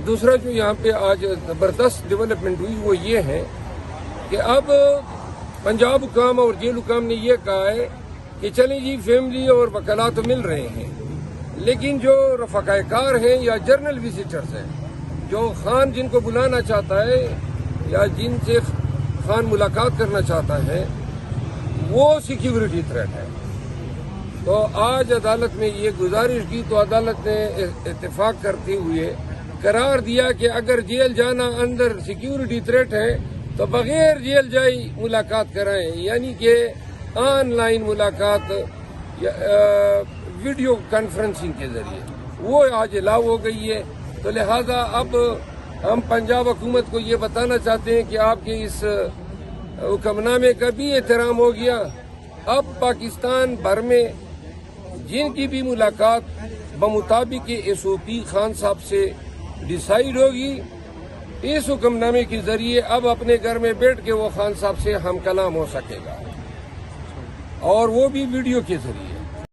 دوسرا جو یہاں پہ آج زبردست ڈیولپمنٹ ہوئی وہ یہ ہے کہ اب پنجاب حکام اور جیل حکام نے یہ کہا ہے کہ چلیں جی فیملی اور وکلاء تو مل رہے ہیں، لیکن جو رفقائے کار ہیں یا جرنل وزٹرز ہیں، جو خان جن کو بلانا چاہتا ہے یا جن سے خان ملاقات کرنا چاہتا ہے وہ سیکیورٹی تھریٹ ہے۔ تو آج عدالت میں یہ گزارش کی تو عدالت نے اتفاق کرتے ہوئے قرار دیا کہ اگر جیل جانا اندر سیکیورٹی تھریٹ ہے تو بغیر جیل جائی ملاقات کرائیں، یعنی کہ آن لائن ملاقات ویڈیو کانفرنسنگ کے ذریعے وہ آج لاؤ ہو گئی ہے۔ تو لہذا اب ہم پنجاب حکومت کو یہ بتانا چاہتے ہیں کہ آپ کے اس حکم نامے کا بھی احترام ہو گیا۔ اب پاکستان بھر میں جن کی بھی ملاقات بمطابق SOP خان صاحب سے ڈیسائیڈ ہوگی، اس حکم نامے کے ذریعے اب اپنے گھر میں بیٹھ کے وہ خان صاحب سے ہم کلام ہو سکے گا، اور وہ بھی ویڈیو کے ذریعے۔